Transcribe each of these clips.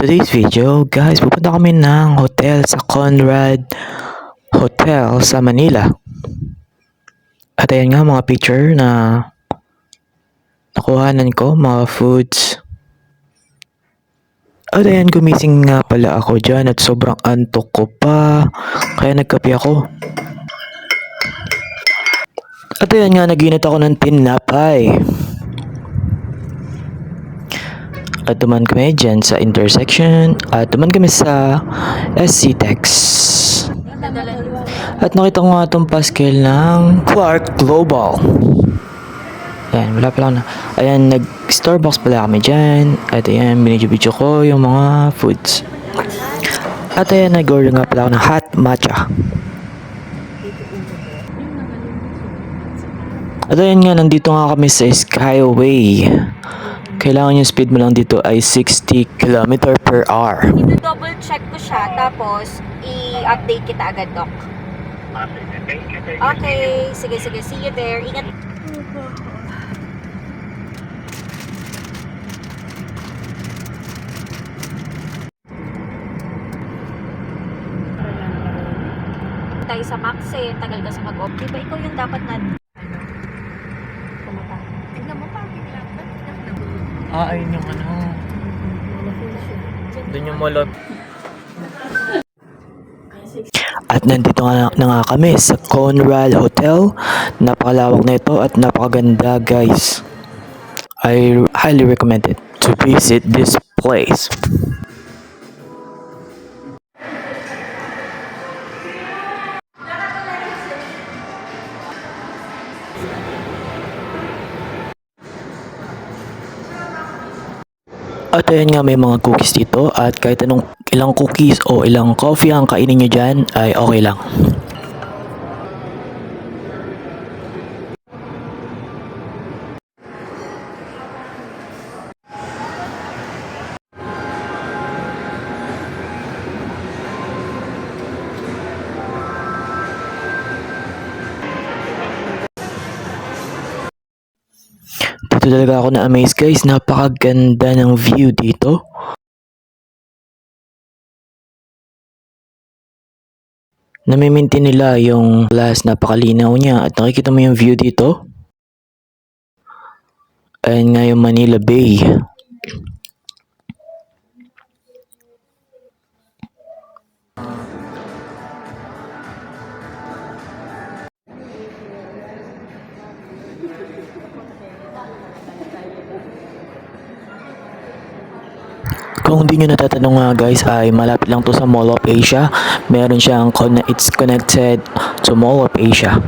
Today's video, guys, pupunta kami ng hotel sa Conrad Hotel sa Manila. At ayan nga mga picture na nakuhanan ko, mga foods. At ayan, gumising nga pala ako dyan at sobrang antok ko pa, kaya nagkape ako. At ayan nga, naginit ako ng tinapay. At duman kami dyan sa intersection at duman kami sa SC Tex. At nakita ko nga itong paskel ng Clark Global. Ayan, wala pala ako na. Ayan, nag-Starbucks pala kami dyan. At ayan, binidyo-bidyo ko yung mga foods. At ayan, nag-order nga pala ako ng hot matcha. At ayan nga, nandito nga kami sa Skyway. Kailangan yung speed mo lang dito ay 60 km per hour. I-double check ko siya, tapos i-update kita agad, Doc. Okay, sige, see you there. Ingat. Tayo sa Max eh, tagal ka sa mag-off. Diba ikaw yung dapat na tignan mo pa, Ayun yung ano. Doon yung molot. At nandito nga na nga kami sa Conrad Hotel. Napakalawak na ito at napakaganda, guys. I highly recommend it to visit this place. At ayan nga, may mga cookies dito at kahit anong ilang cookies o ilang coffee ang kainin nyo dyan ay okay lang. Dito talaga ako na-amaze, guys. Napakaganda ng view dito. Namimintin nila yung glass, napakalinaw niya. At nakikita mo yung view dito. Ayan nga yung Manila Bay. Kung hindi nyo natatanong nga, guys, ay malapit lang to sa Mall of Asia. Meron siyang it's connected to Mall of Asia.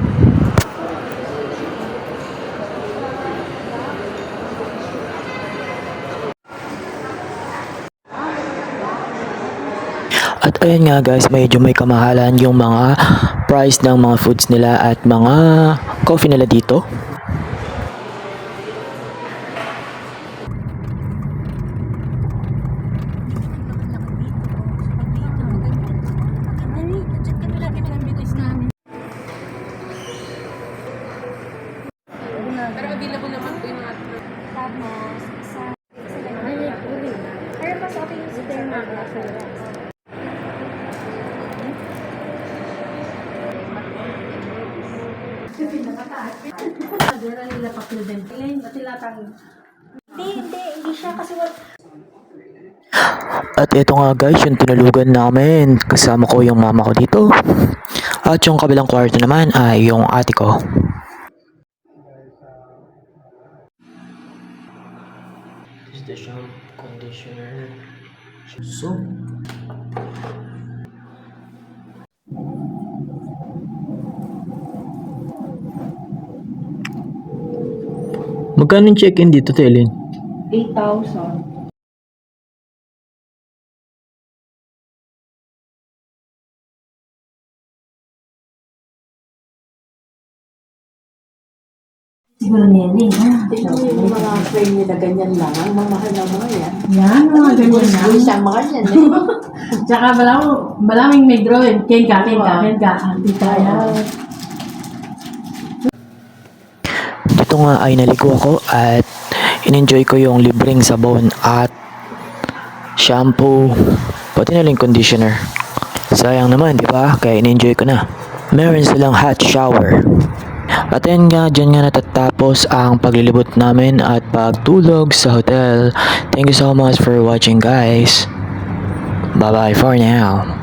At ayan nga, guys, medyo may kamahalan yung mga price ng mga foods nila at mga coffee nila dito. Pero available naman po yung mga tapos sa pero mas okay yung supermarket. Hindi siya kasi At ito nga, guys, yung tinulugan namin. Kasama ko yung mama ko dito. At yung kabilang kwarto naman ay yung ate ko. This is the shampoo, conditioner, soap. Magkano yung check-in dito, Telin? 8,000. Siguro nene, ha? Tingnan mo yung mga frame nila, ganyan lang. Ang mamahal na mga yan. Yan, mga ganyan na. Buwis ang mga yan eh. Tsaka malaming may drawing. Kenka. Dito yan. Dito nga ay naligo ako at in-enjoy ko yung libreng sabon at shampoo, pati na rin conditioner. Sayang naman, di ba? Kaya in-enjoy ko na. Meron silang hot shower. At ayun nga, dyan nga natatapos ang paglilibot namin at pagtulog sa hotel. Thank you so much for watching, guys. Bye-bye for now.